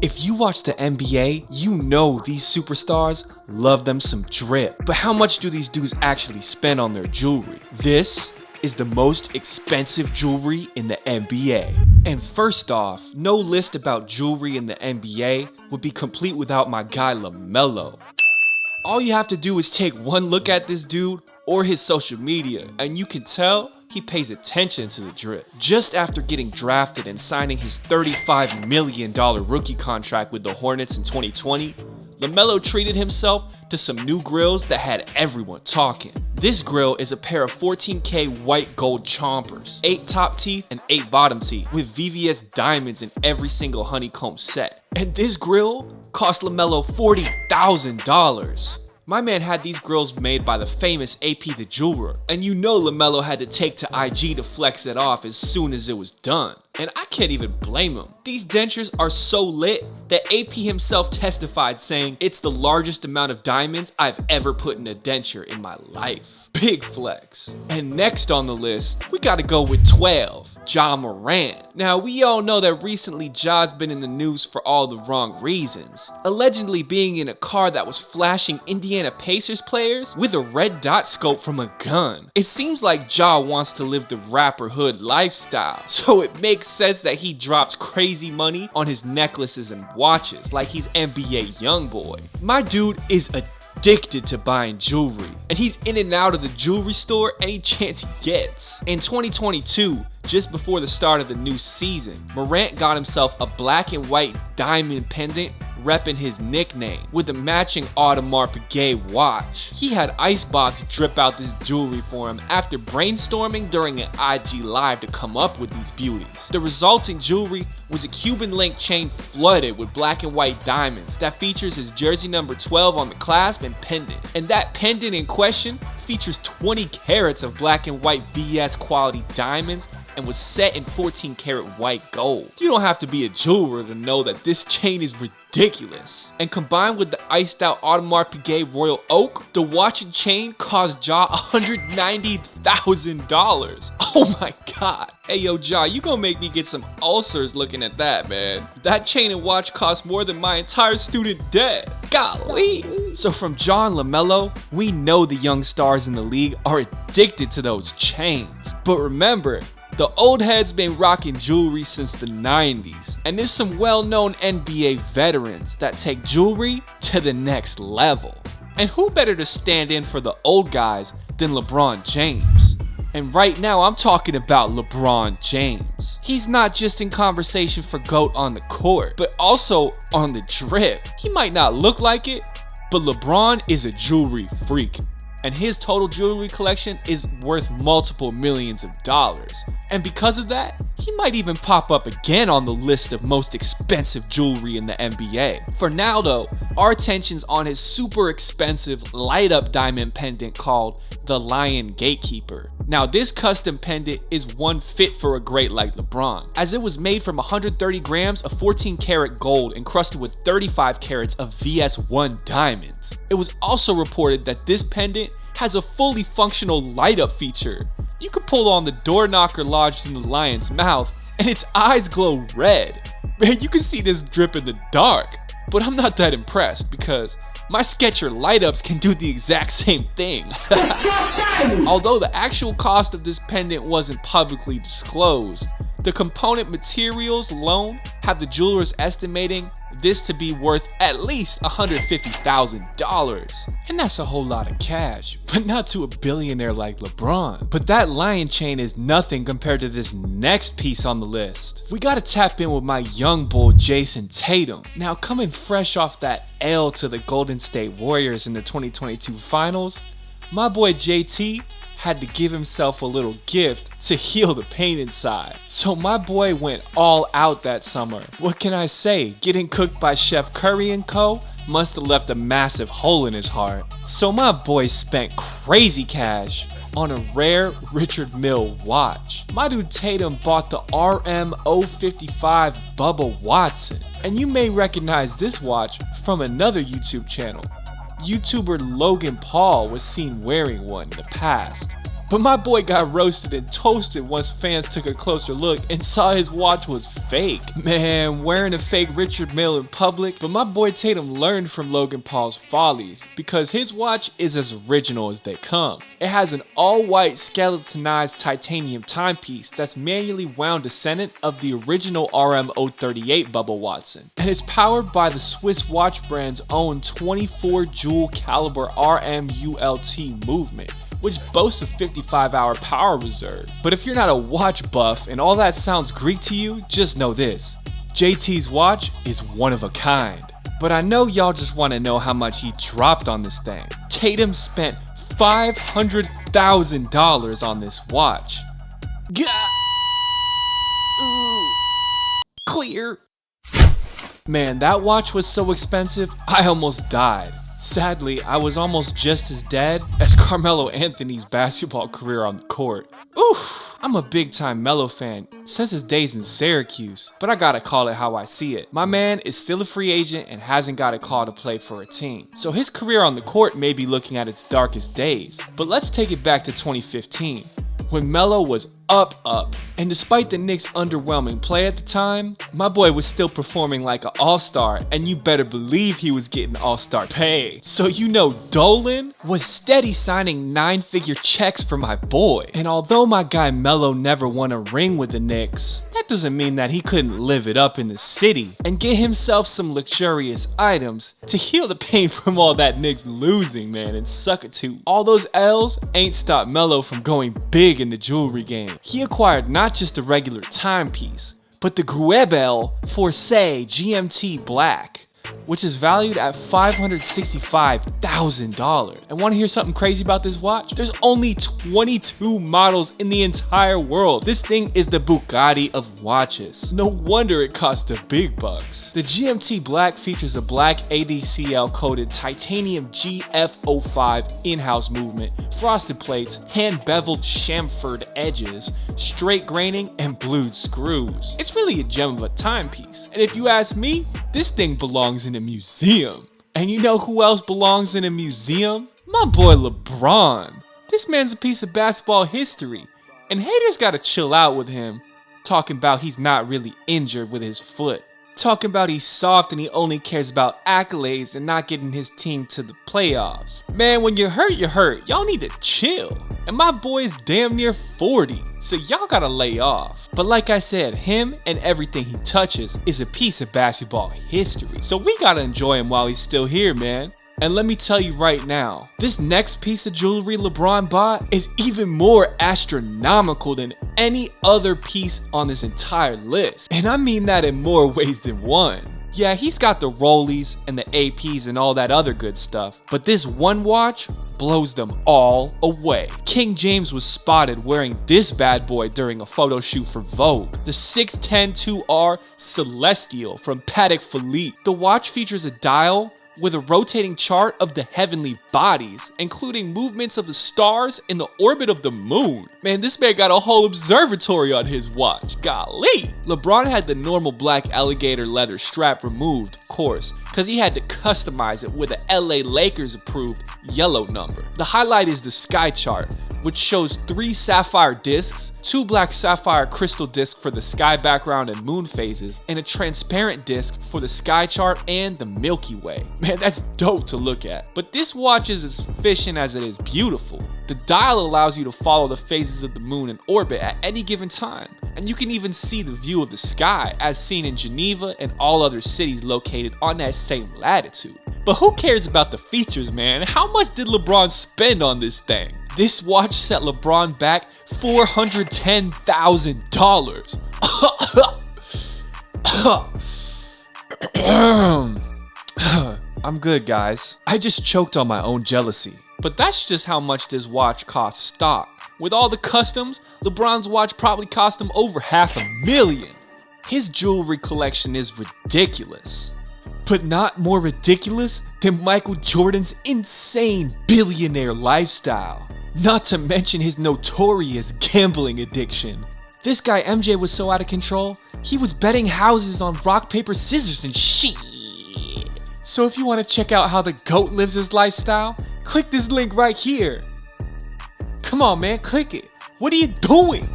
If you watch the NBA, you know these superstars love them some drip. But how much do these dudes actually spend on their jewelry? This is the most expensive jewelry in the NBA. And first off, no list about jewelry in the NBA would be complete without my guy Lamelo. All you have to do is take one look at this dude or his social media and you can tell he pays attention to the drip. Just after getting drafted and signing his $35 million rookie contract with the Hornets in 2020, Lamelo treated himself to some new grills that had everyone talking. This grill is a pair of 14K white gold chompers, 8 top teeth and 8 bottom teeth, with VVS diamonds in every single honeycomb set. And this grill cost Lamelo $40,000. My man had these grills made by the famous AP the Jeweler, and you know Lamelo had to take to IG to flex it off as soon as it was done. And I can't even blame him. These dentures are so lit that AP himself testified saying it's the largest amount of diamonds I've ever put in a denture in my life. Big flex. And next on the list, we gotta go with 12, Ja Morant. Now we all know that recently Ja's been in the news for all the wrong reasons. Allegedly being in a car that was flashing Indiana Pacers players with a red dot scope from a gun. It seems like Ja wants to live the rapper hood lifestyle, so it makes sense that he drops crazy money on his necklaces and watches like he's NBA Youngboy. My dude is addicted to buying jewelry, and he's in and out of the jewelry store any chance he gets. In 2022, just before the start of the new season, Morant got himself a black and white diamond pendant repping his nickname with the matching Audemars Piguet watch. He had Icebox drip out this jewelry for him after brainstorming during an IG live to come up with these beauties. The resulting jewelry was a Cuban link chain flooded with black and white diamonds that features his jersey number 12 on the clasp and pendant. And that pendant in question features 20 carats of black and white VS quality diamonds and was set in 14 karat white gold. You don't have to be a jeweler to know that this chain is ridiculous. And combined with the iced out Audemars Piguet Royal Oak, the watch and chain cost Ja $190,000. Oh my god. Hey yo Ja, you gonna make me get some ulcers looking at that, man. That chain and watch cost more than my entire student debt. Golly. So from Ja and Lamelo, we know the young stars in the league are addicted to those chains. But remember, the old heads been rocking jewelry since the 90s, and there's some well-known NBA veterans that take jewelry to the next level. And who better to stand in for the old guys than LeBron James? And right now I'm talking about LeBron James. He's not just in conversation for GOAT on the court, but also on the drip. He might not look like it, but LeBron is a jewelry freak. And his total jewelry collection is worth multiple millions of dollars. And because of that, he might even pop up again on the list of most expensive jewelry in the NBA. For now though, our attention's on his super expensive light up diamond pendant called the Lion Gatekeeper. Now this custom pendant is one fit for a great like LeBron, as it was made from 130 grams of 14 karat gold encrusted with 35 carats of VS1 diamonds. It was also reported that this pendant has a fully functional light up feature. You could pull on the door knocker lodged in the lion's mouth and its eyes glow red. Man, you can see this drip in the dark. But I'm not that impressed because my Sketcher light ups can do the exact same thing. Although the actual cost of this pendant wasn't publicly disclosed, the component materials alone have the jewelers estimating this to be worth at least $150,000. And that's a whole lot of cash, but not to a billionaire like LeBron. But that lion chain is nothing compared to this next piece on the list. We gotta tap in with my young bull Jason Tatum. Now coming fresh off that L to the Golden State Warriors in the 2022 finals, my boy JT had to give himself a little gift to heal the pain inside. So my boy went all out that summer. What can I say? Getting cooked by Chef Curry and Co. must have left a massive hole in his heart. So my boy spent crazy cash on a rare Richard Mille watch. My dude Tatum bought the RM055 Bubba Watson. And you may recognize this watch from another YouTube channel. YouTuber Logan Paul was seen wearing one in the past. But my boy got roasted and toasted once fans took a closer look and saw his watch was fake. Man, wearing a fake Richard Mille in public, but my boy Tatum learned from Logan Paul's follies because his watch is as original as they come. It has an all-white skeletonized titanium timepiece that's manually wound descendant of the original RM038 Bubba Watson, and it's powered by the Swiss watch brand's own 24 jewel caliber RMULT movement, which boasts a 55-hour power reserve. But if you're not a watch buff and all that sounds Greek to you, just know this: JT's watch is one of a kind. But I know y'all just want to know how much he dropped on this thing. Tatum spent $500,000 on this watch. Clear. Man, that watch was so expensive, I almost died. Sadly, I was almost just as dead as Carmelo Anthony's basketball career on the court. Oof, I'm a big time Melo fan since his days in Syracuse, but I gotta call it how I see it. My man is still a free agent and hasn't got a call to play for a team, so his career on the court may be looking at its darkest days. But let's take it back to 2015. When Melo was up, and despite the Knicks' underwhelming play at the time, my boy was still performing like an all-star, and you better believe he was getting all-star pay. So you know Dolan was steady signing 9-figure checks for my boy. And although my guy Melo never won a ring with the Knicks, that doesn't mean that he couldn't live it up in the city and get himself some luxurious items to heal the pain from all that Knicks losing, man, and suck it to. All those L's ain't stopped Melo from going big in the jewelry game. He acquired not just a regular timepiece, but the Gruebel Force GMT Black, which is valued at $565,000. And want to hear something crazy about this watch? There's only 22 models in the entire world. This thing is the Bugatti of watches. No wonder it costs the big bucks. The GMT Black features a black ADCL coated titanium GF05 in-house movement, frosted plates, hand beveled chamfered edges, straight graining, and blued screws. It's really a gem of a timepiece. And if you ask me, this thing belongs in a museum. And you know who else belongs in a museum? My boy LeBron. This man's a piece of basketball history, and haters gotta chill out with him, talking about he's not really injured with his foot. Talking about he's soft and he only cares about accolades and not getting his team to the playoffs. Man, when you're hurt, you're hurt. Y'all need to chill. And my boy is damn near 40, so y'all gotta lay off. But like I said, him and everything he touches is a piece of basketball history. So we gotta enjoy him while he's still here, man. And let me tell you right now, this next piece of jewelry LeBron bought is even more astronomical than any other piece on this entire list. And I mean that in more ways than one. Yeah, he's got the rollies and the APs and all that other good stuff, but this one watch blows them all away. King James was spotted wearing this bad boy during a photo shoot for Vogue. The 610-2R Celestial from Patek Philippe. The watch features a dial with a rotating chart of the heavenly bodies, including movements of the stars in the orbit of the moon. Man, this man got a whole observatory on his watch. Golly! LeBron had the normal black alligator leather strap removed, of course, because he had to customize it with a LA Lakers approved yellow number. The highlight is the sky chart, which shows 3 sapphire discs, 2 black sapphire crystal discs for the sky background and moon phases, and a transparent disc for the sky chart and the Milky Way. Man, that's dope to look at. But this watch is as efficient as it is beautiful. The dial allows you to follow the phases of the moon in orbit at any given time, and you can even see the view of the sky as seen in Geneva and all other cities located on that same latitude. But who cares about the features, man? How much did LeBron spend on this thing? This watch set LeBron back $410,000. I'm good, guys. I just choked on my own jealousy. But that's just how much this watch costs stock. With all the customs, LeBron's watch probably cost him over $500,000. His jewelry collection is ridiculous. But not more ridiculous than Michael Jordan's insane billionaire lifestyle. Not to mention his notorious gambling addiction. This guy MJ was so out of control, he was betting houses on rock, paper, scissors and shit. So if you want to check out how the GOAT lives his lifestyle, click this link right here. Come on, man, click it. What are you doing?